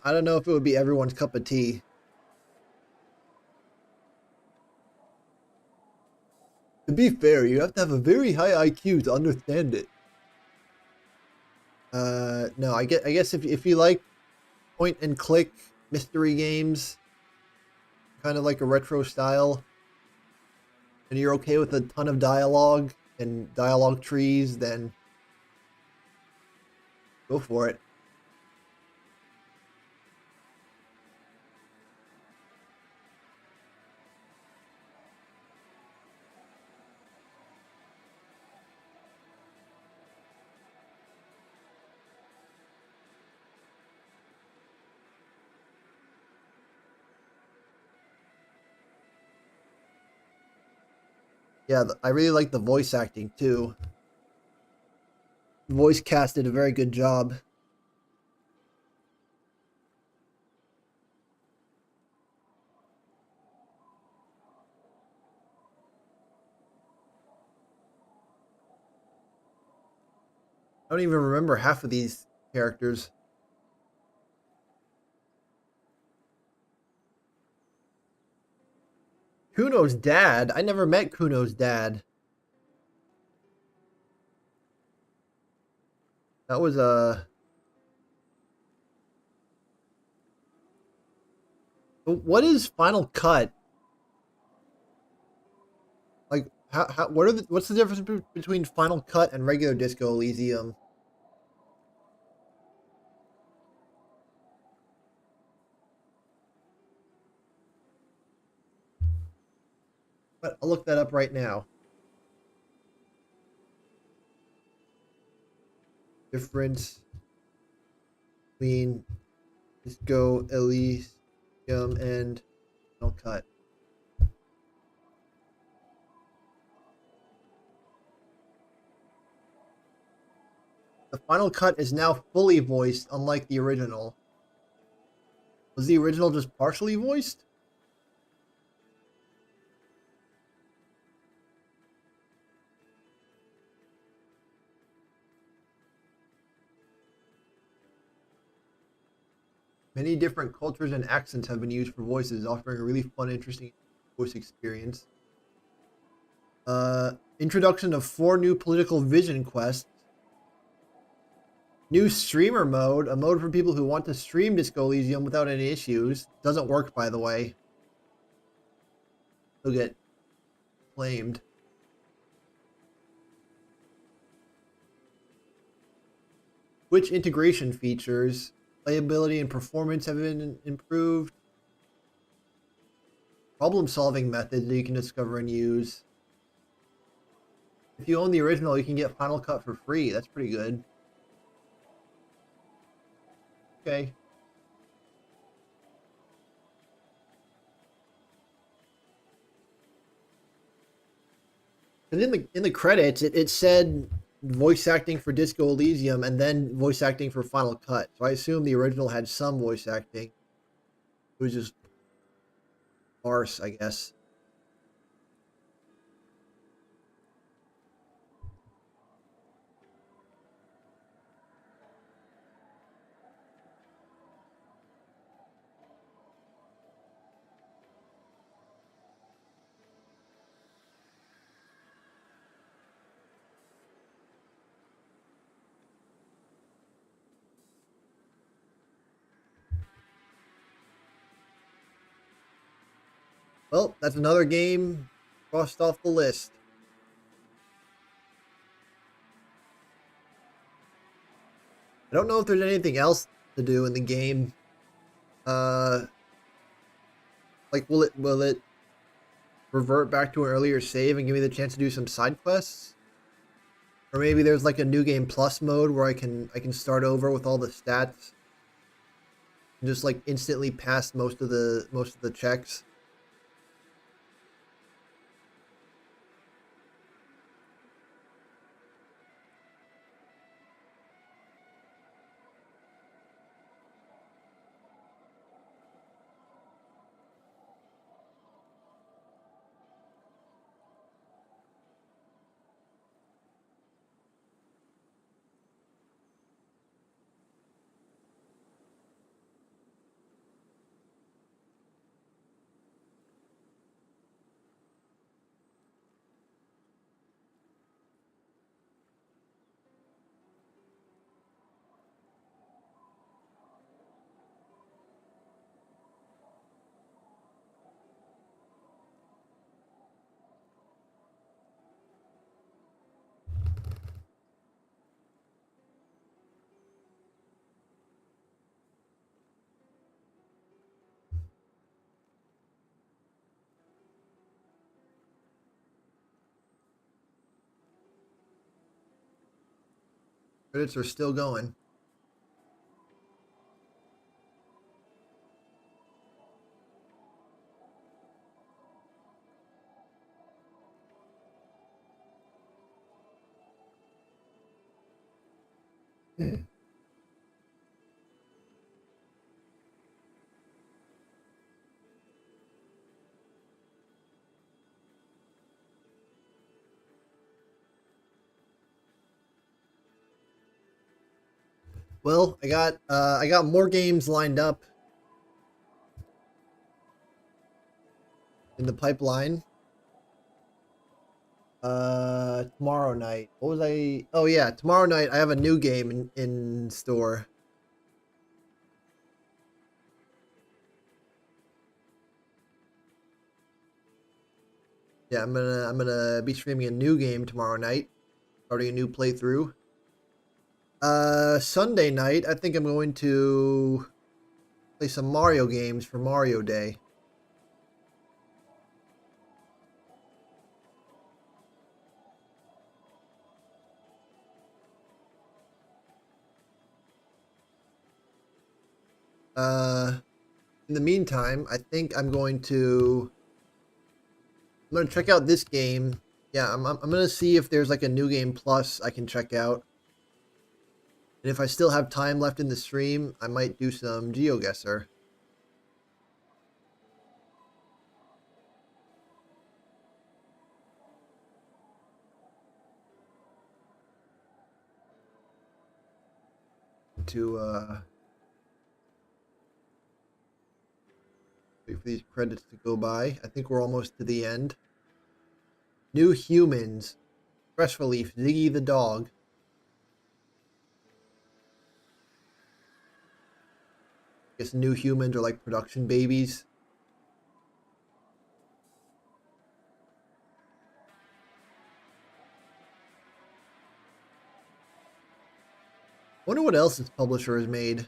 A: I don't know if it would be everyone's cup of tea. To be fair, you have to have a very high IQ to understand it. No, I guess if you like point and click mystery games, kind of like a retro style, and you're okay with a ton of dialogue and dialogue trees, then go for it. Yeah, I really like the voice acting too. The voice cast did a very good job. I don't even remember half of these characters. Kuno's dad? I never met Kuno's dad. That was a. What is Final Cut? Like, what's the difference between Final Cut and regular Disco Elysium? But I'll look that up right now. Difference between Disco Elysium and Final Cut. The Final Cut is now fully voiced, unlike the original. Was the original just partially voiced? Many different cultures and accents have been used for voices, offering a really fun, interesting voice experience. Introduction of 4 new political vision quests. New streamer mode, a mode for people who want to stream Disco Elysium without any issues. Doesn't work, by the way. They'll get claimed. Twitch integration features. Playability and performance have been improved. Problem-solving methods that you can discover and use. If you own the original, you can get Final Cut for free. That's pretty good. Okay. And in the credits, it said voice acting for Disco Elysium and then voice acting for Final Cut. So I assume the original had some voice acting. It was just farce, I guess. Well, that's another game crossed off the list. I don't know if there's anything else to do in the game. Like will it revert back to an earlier save and give me the chance to do some side quests? Or maybe there's like a new game plus mode where I can start over with all the stats and just like instantly pass most of the checks. Credits are still going. Well, I got more games lined up in the pipeline. Tomorrow night. What was I? Oh yeah, tomorrow night I have a new game in store. Yeah, I'm gonna be streaming a new game tomorrow night, starting a new playthrough. Sunday night I think I'm going to play some Mario games for Mario Day. Uh, in the meantime, I think I'm gonna check out this game. Yeah, I'm gonna see if there's like a new game plus I can check out. And if I still have time left in the stream, I might do some GeoGuessr. To wait for these credits to go by. I think we're almost to the end. New humans. Press relief. Ziggy the dog. I guess new humans are like production babies. Wonder what else this publisher has made.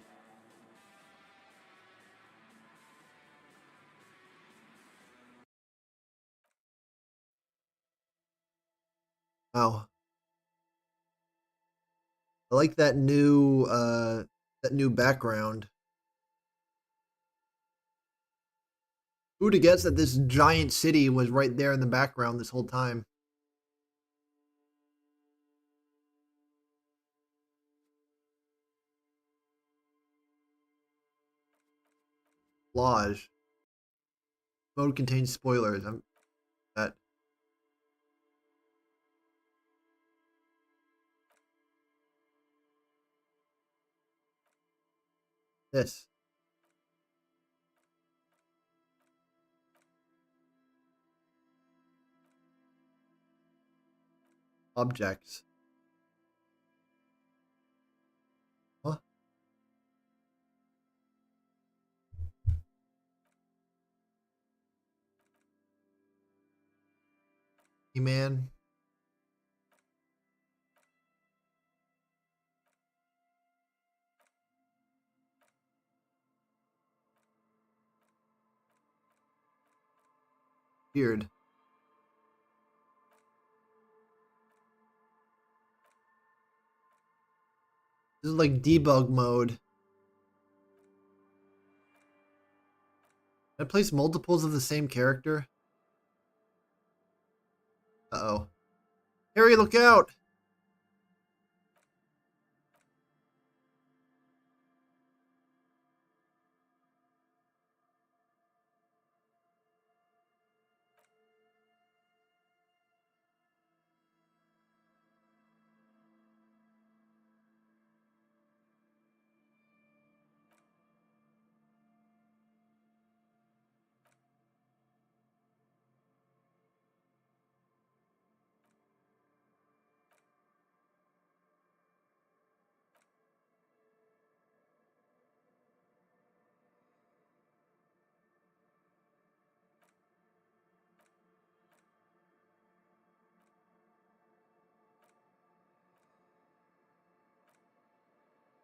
A: Wow. I like that new background. Who'd have guessed that this giant city was right there in the background this whole time? Lodge. Mode contains spoilers. I'm that this. Objects. Huh? He-Man. Weird. This is like debug mode. Can I place multiples of the same character? Uh-oh. Harry, look out!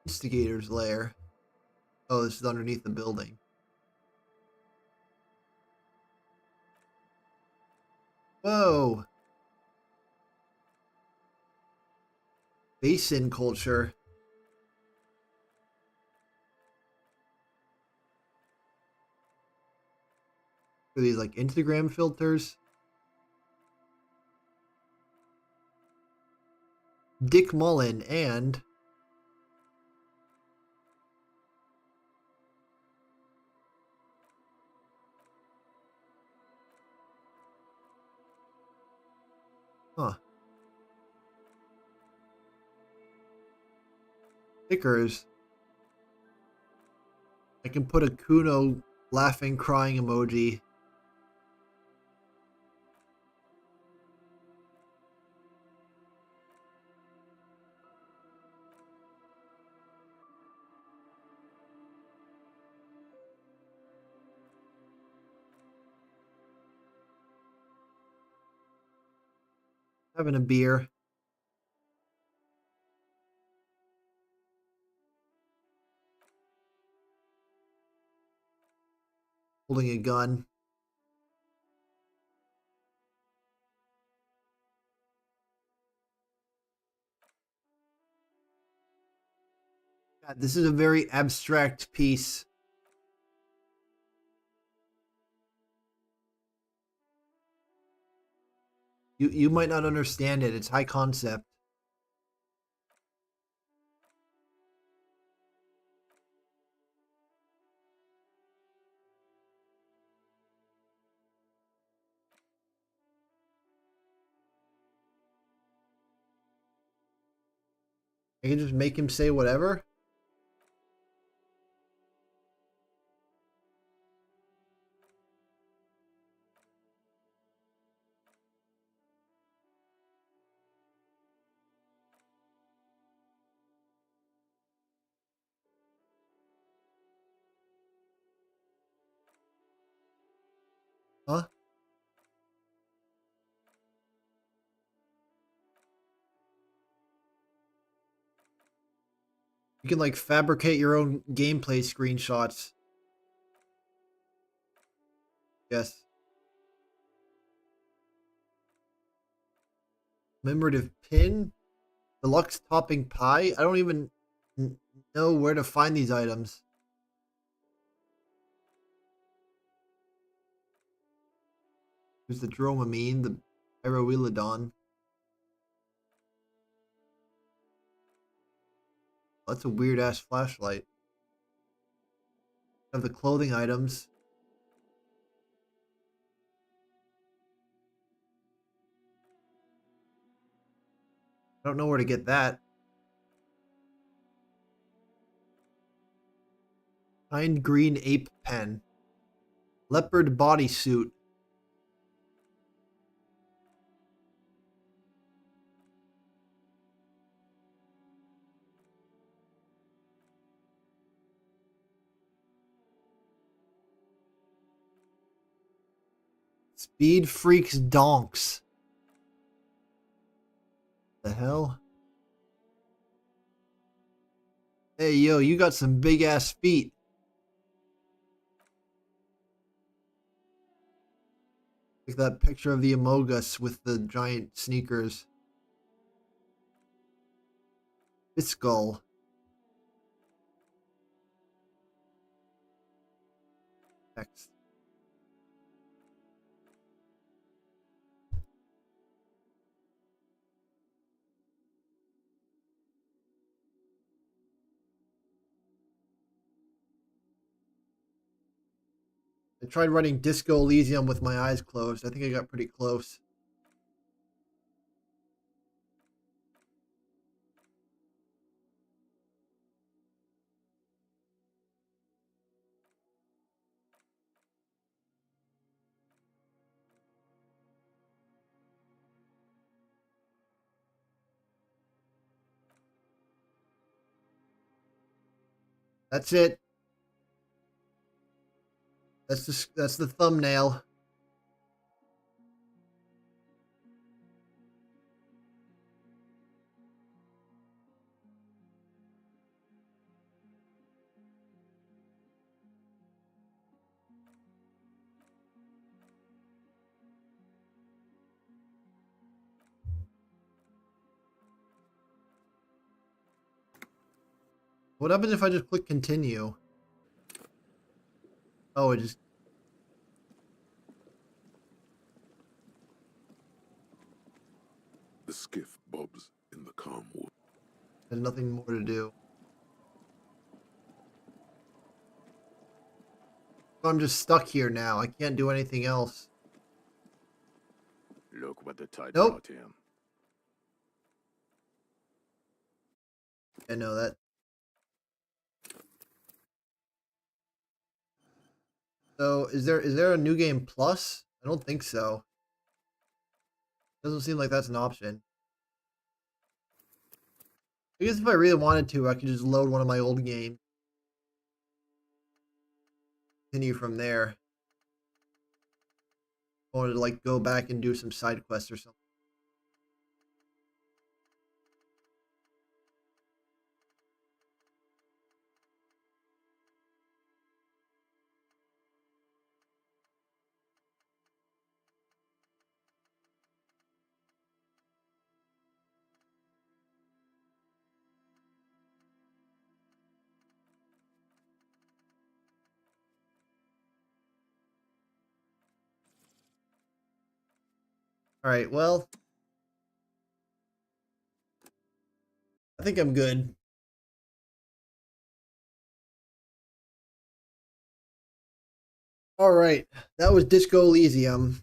A: Instigator's lair. Oh, this is underneath the building. Whoa! Basin culture. Are these like Instagram filters? Dick Mullen and huh. Stickers. I can put a Kuno laughing crying emoji. Having a beer. Holding a gun. God, this is a very abstract piece. You might not understand it. It's high concept. I can just make him say whatever. Huh? You can like fabricate your own gameplay screenshots. Yes. Commemorative pin? Deluxe topping pie? I don't even know where to find these items. There's the Dramamine, the Pyroelodon. That's a weird ass flashlight. Have the clothing items. I don't know where to get that. Kind green ape pen. Leopard bodysuit. Speed Freaks Donks. The hell? Hey yo, you got some big ass feet. Like that picture of the Amogus with the giant sneakers. Biskull. Text. I tried writing Disco Elysium with my eyes closed. I think I got pretty close. That's it. That's the thumbnail. What happens if I just click continue? Oh, it just...
D: The skiff bobs in the calm water.
A: There's nothing more to do. I'm just stuck here now. I can't do anything else.
B: Look what the tide
A: Nope.
B: brought him.
A: I know that. So, is there a new game plus? I don't think so. Doesn't seem like that's an option. I guess if I really wanted to, I could just load one of my old games. Continue from there. I wanted to like go back and do some side quests or something. All right, well, I think I'm good. All right, that was Disco Elysium.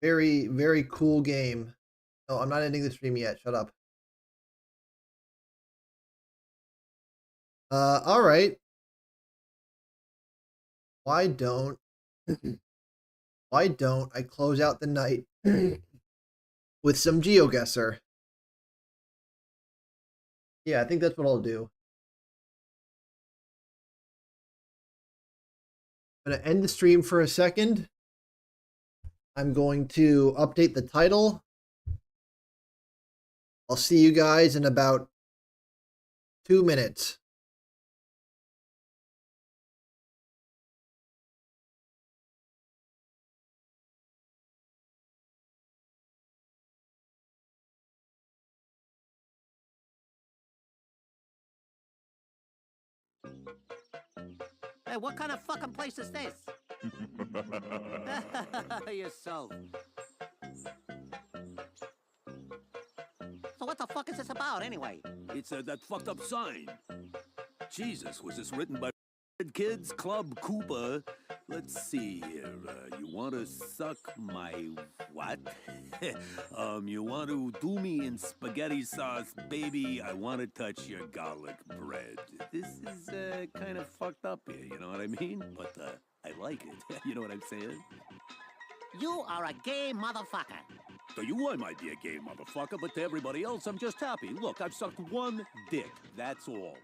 A: Very, very cool game. Oh, I'm not ending the stream yet. Shut up. All right. Why don't I close out the night with some GeoGuessr? Yeah, I think that's what I'll do. I'm gonna end the stream for a second. I'm going to update the title. I'll see you guys in about 2 minutes.
G: Hey, what kind of fucking place is this? You're so. So what the fuck is this about, anyway?
H: It's that fucked up sign. Jesus, was this written by Kids Club Cooper? Let's see here. You want to suck my what? You want to do me in spaghetti sauce, baby? I want to touch your garlic bread. This is kind of fucked up here, you know what I mean? But I like it. You know what I'm saying?
G: You are a gay motherfucker.
H: To you, I might be a gay motherfucker, but to everybody else, I'm just happy. Look, I've sucked one dick. That's all.